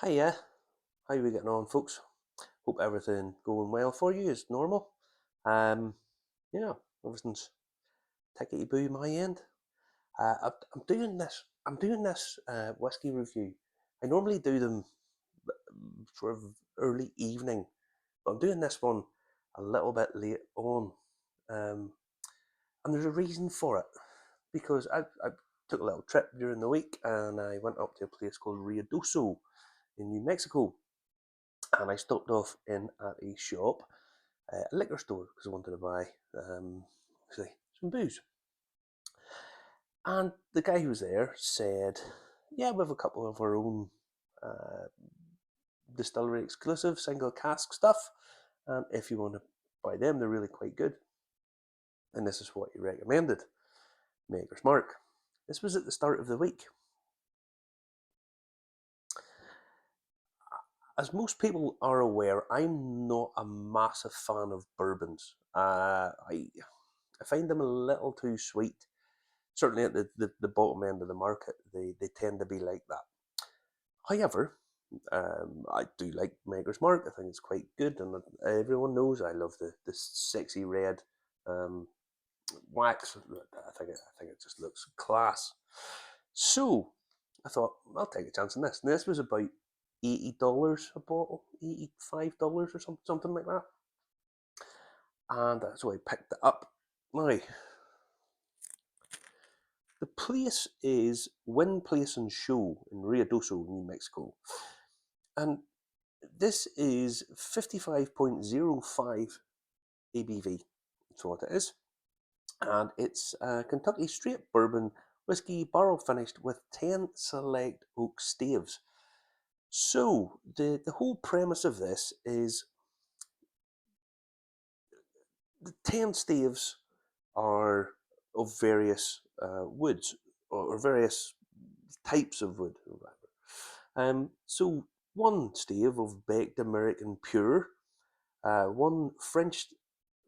Hiya, how are we getting on, folks? Hope everything going well for you as normal. Um, yeah, everything's tickety boo my end. I'm doing this. I'm doing this whiskey review. I normally do them sort of early evening, but I'm doing this one a little bit late on, um, and there's a reason for it because I took a little trip during the week and I went up to a place called Riudoso in New Mexico, and I stopped off in at a shop, a liquor store, because I wanted to buy actually some booze. And the guy who was there said, "Yeah, we have a couple of our own uh, distillery exclusive single cask stuff, and if you want to buy them, they're really quite good." And this is what he recommended: Maker's Mark. This was at the start of the week. As most people are aware, I'm not a massive fan of bourbons. I find them a little too sweet. Certainly at the bottom end of the market, they tend to be like that. However, I do like Maker's Mark. I think it's quite good, and everyone knows I love the sexy red um, wax. I think it just looks class. So I thought I'll take a chance on this. And this was about $80 a bottle, $85 or something like that. And so I picked it up. Now, the place is Wynn Place and Show in Riudoso, New Mexico. And this is 55.05 ABV. That's what it is. And it's Kentucky straight bourbon whiskey barrel finished with 10 select oak staves. So, the whole premise of this is the 10 staves are of various woods or various types of wood. Or whatever. So one stave of baked American pure, one French,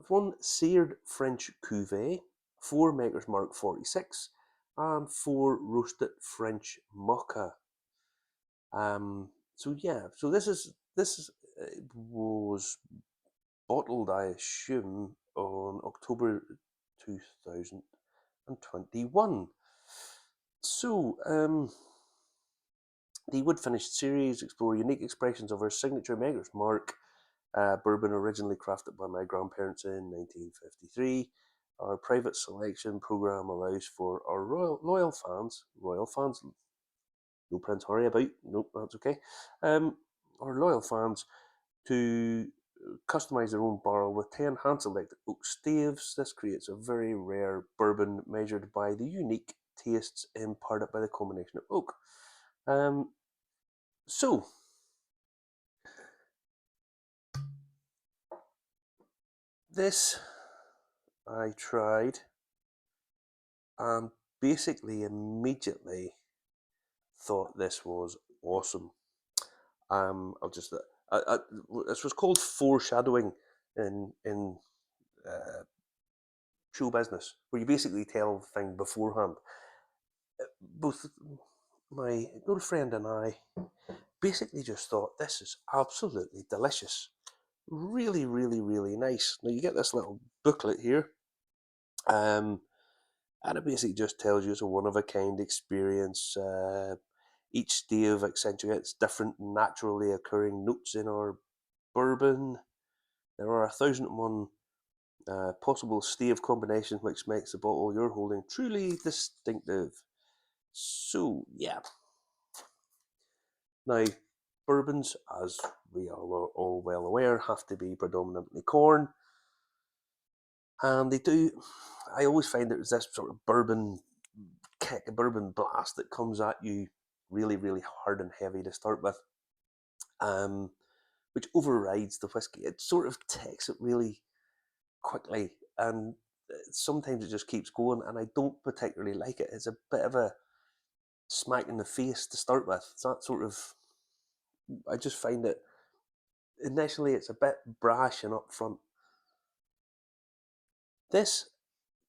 one seared French cuvee, four Maker's Mark 46, and four roasted French mocha. So yeah, so this is was bottled, I assume, on October 2021. So the wood finished series explore unique expressions of our signature Maker's Mark bourbon, originally crafted by my grandparents in 1953. Our private selection program allows for our loyal fans, no Prince Harry about, nope, that's okay, our loyal fans to customize their own barrel with 10 hand selected oak staves. This creates a very rare bourbon measured by the unique tastes imparted by the combination of oak. So, this I tried and basically immediately thought this was awesome. I'll just this was called foreshadowing in uh, show business, where you basically tell the thing beforehand. Both my good friend and I basically just thought this is absolutely delicious, really, really, really nice. Now you get this little booklet here, and it basically just tells you it's a one of a kind experience. Each stave accentuates different naturally occurring notes in our bourbon. There are 1,001 possible stave combinations, which makes the bottle you're holding truly distinctive. So, yeah. Now, bourbons, as we are all well aware, have to be predominantly corn. And they do, I always find there's this sort of bourbon kick, a bourbon blast that comes at you really, really hard and heavy to start with, um, which overrides the whiskey. It sort of takes it really quickly, and sometimes it just keeps going, and I don't particularly like it. It's a bit of a smack in the face to start with. It's that sort of, I just find it, initially it's a bit brash and upfront. This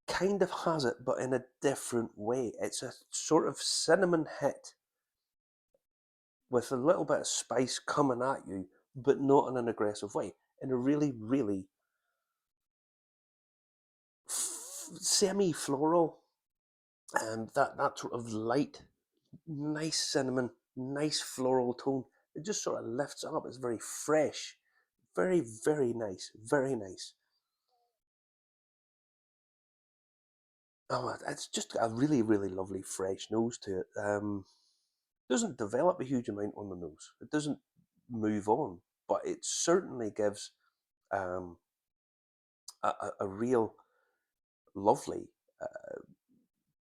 kind of has it, but in a different way. It's a sort of cinnamon hit with a little bit of spice coming at you, but not in an aggressive way, in a really, really semi-floral, and that sort of light, nice cinnamon, nice floral tone. It just sort of lifts up. It's very fresh, very, very nice, very nice. Oh, it's just a really, really lovely fresh nose to it. Doesn't develop a huge amount on the nose. It doesn't move on, but it certainly gives um, a real lovely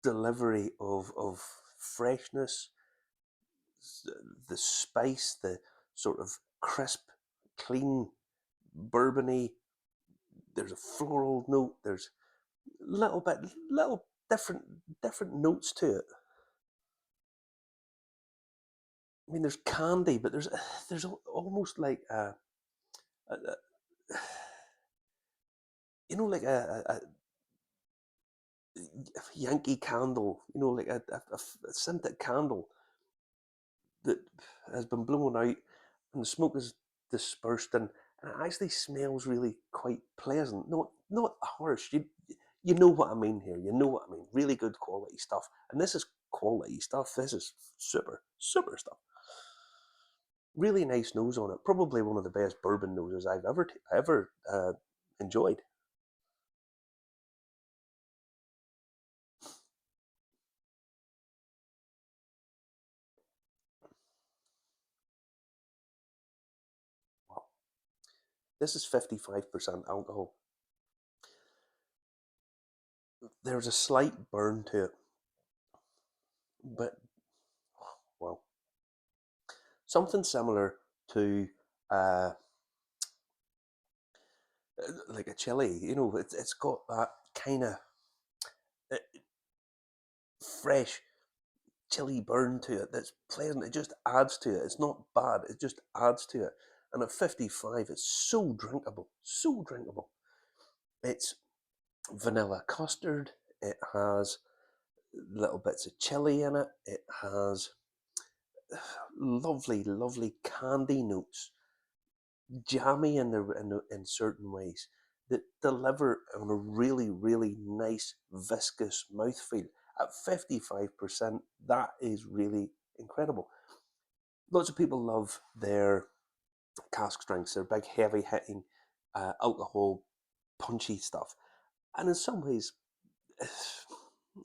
delivery of freshness, the spice, the sort of crisp, clean, bourbony. There's a floral note. There's little different notes to it. I mean, there's candy, but there's almost like a like a Yankee candle, like a scented candle that has been blown out and the smoke is dispersed, and it actually smells really quite pleasant. Not harsh. You know what I mean here. You know what I mean. Really good quality stuff. And this is quality stuff. This is super stuff. Really nice nose on it. Probably one of the best bourbon noses I've ever enjoyed. Wow. This is 55% alcohol. There's a slight burn to it, but well, something similar to uh, like a chili. It's got that kind of uh, fresh chili burn to it that's pleasant. It just adds to it. It's not bad. It just adds to it. And at 55, it's so drinkable, so drinkable. It's vanilla custard. It has little bits of chili in it. It has lovely, lovely candy notes, jammy in certain ways that deliver on a really, really nice viscous mouthfeel. At 55%, that is really incredible. Lots of people love their cask drinks, their big, heavy hitting, alcohol, punchy stuff. And in some ways,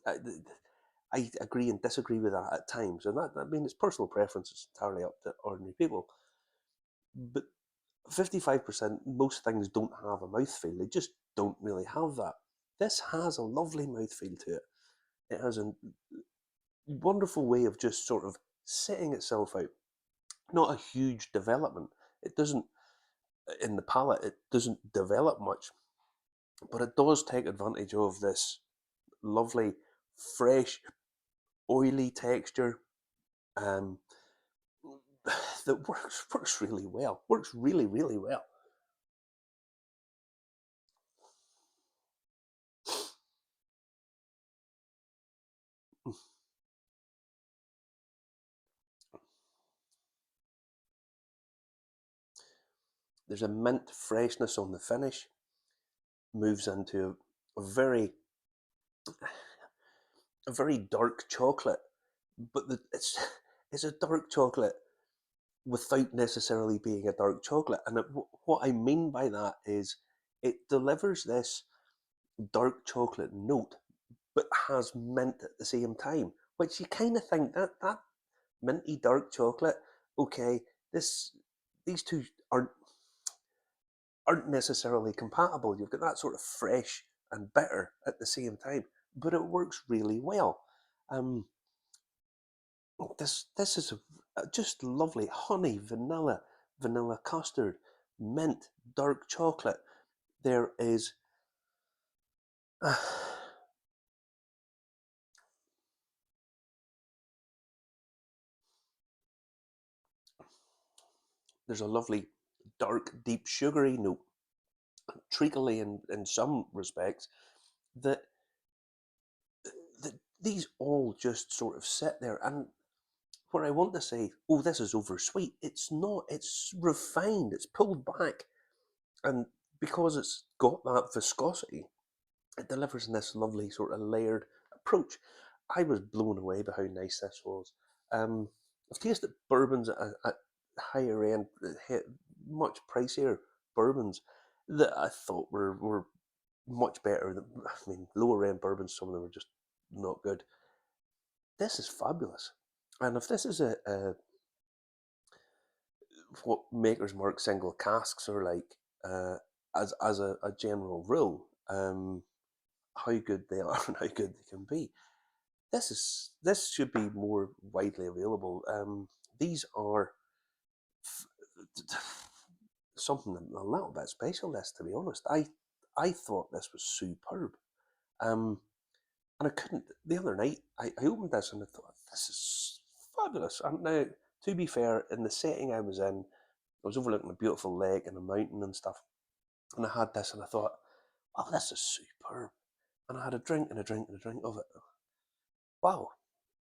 I, I agree and disagree with that at times. And I mean, it's personal preference, it's entirely up to ordinary people. But 55%, most things don't have a mouthfeel. They just don't really have that. This has a lovely mouthfeel to it. It has a wonderful way of just sort of sitting itself out. Not a huge development. It doesn't, in the palate, it doesn't develop much, but it does take advantage of this lovely, fresh, oily texture um, that works really well. Works really, really well. There's a mint freshness on the finish. Moves into a very dark chocolate, but it's a dark chocolate without necessarily being a dark chocolate. And what I mean by that is it delivers this dark chocolate note, but has mint at the same time, which you kind of think that minty dark chocolate. Okay, this these two aren't aren't necessarily compatible. You've got that sort of fresh and bitter at the same time, but it works really well. Um, this is just lovely honey, vanilla custard, mint, dark chocolate. There is uh, there's a lovely dark, deep, sugary note, treacly in some respects. That that these all just sort of sit there, and where I want to say, oh, this is over sweet. It's not. It's refined. It's pulled back, and because it's got that viscosity, it delivers in this lovely sort of layered approach. I was blown away by how nice this was. I've tasted bourbons at higher end, much pricier bourbons that I thought were much better than, I mean, lower end bourbons, some of them were just not good. This is fabulous. And if this is what Maker's Mark single casks are like, as a general rule, how good they are and how good they can be. This should be more widely available. These are something a little bit special. This, to be honest, I thought this was superb. And I couldn't. The other night, I opened this and I thought, this is fabulous. And now, to be fair, in the setting I was in, I was overlooking a beautiful lake and a mountain and stuff. And I had this and I thought, wow, this is superb. And I had a drink and a drink and a drink of it. Wow.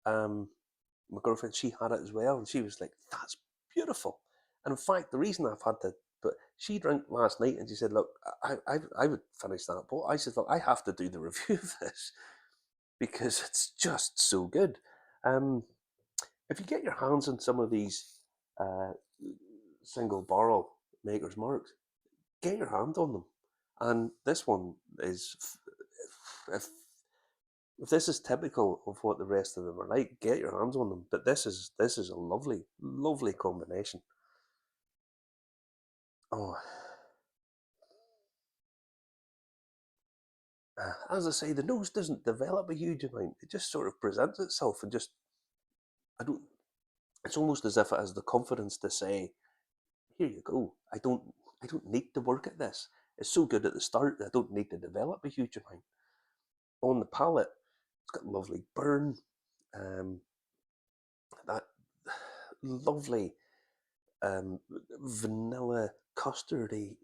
My girlfriend, she had it as well. And she was like, that's beautiful. And in fact, the reason I've had to, but she drank last night and she said, look, I would finish that bottle. I said, look, I have to do the review of this because it's just so good. If you get your hands on some of these uh, single barrel Maker's Marks, get your hand on them. And this one is, if this is typical of what the rest of them are like, get your hands on them. But this is a lovely, lovely combination. Oh, as I say, the nose doesn't develop a huge amount. It just sort of presents itself, and just I don't. It's almost as if it has the confidence to say, "Here you go. I don't need to work at this. It's so good at the start that I don't need to develop a huge amount." On the palate, it's got lovely burn, um, that lovely vanilla custardy,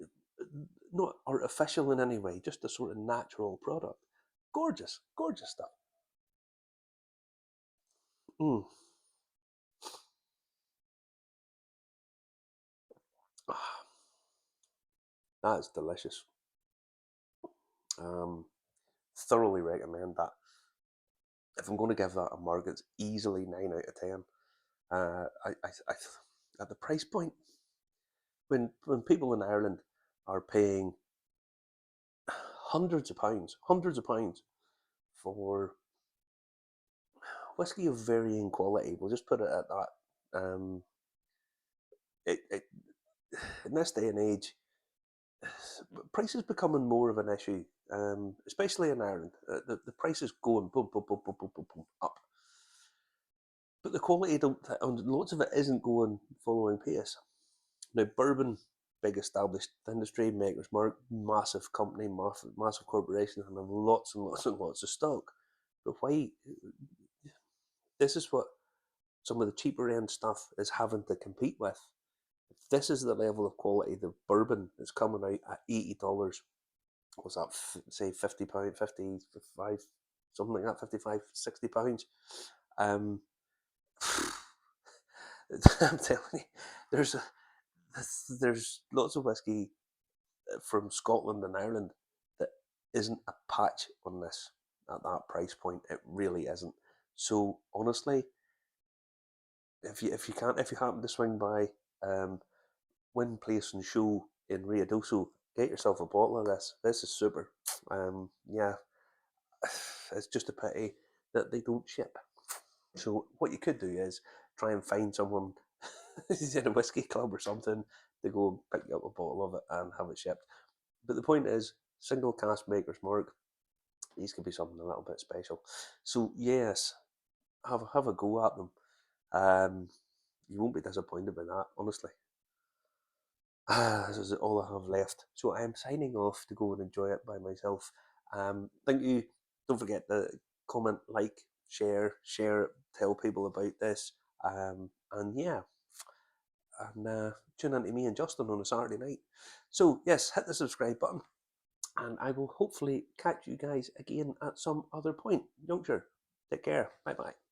not artificial in any way, just a sort of natural product. Gorgeous, gorgeous stuff. Mm. Ah, that is delicious. Um, Thoroughly recommend that. If I'm going to give that a mark, it's easily 9 out of 10. At the price point, when people in Ireland are paying hundreds of pounds for whiskey of varying quality, we'll just put it at that. It in this day and age, price is becoming more of an issue, especially in Ireland. The price is going boom, boom, boom, boom, boom, boom, boom, up. But the quality don't, and lots of it isn't going following pace. Now, bourbon, big established industry, Maker's Mark, massive company, massive corporation, and have lots and lots and lots of stock. But why? This is what some of the cheaper end stuff is having to compete with. If this is the level of quality, the bourbon is coming out at $80. What's that? Say £50, 55, something like that, 55, £60. Um, I'm telling you, there's a, there's lots of whiskey from Scotland and Ireland that isn't a patch on this at that price point. It really isn't. So honestly, if you happen to swing by, Win Place and Show in Riudoso, get yourself a bottle of this. This is super. Yeah, it's just a pity that they don't ship. So what you could do is try and find someone in a whiskey club or something to go and pick you up a bottle of it and have it shipped. But the point is, single cask Maker's Mark, these could be something a little bit special. So yes, have a go at them. You won't be disappointed by that, honestly. This is all I have left. So I am signing off to go and enjoy it by myself. Thank you. Don't forget to comment, like, share, tell people about this. And yeah, and tune in to me and Justin on a Saturday night. So yes, hit the subscribe button, and I will hopefully catch you guys again at some other point. Juncture. Take care. Bye bye.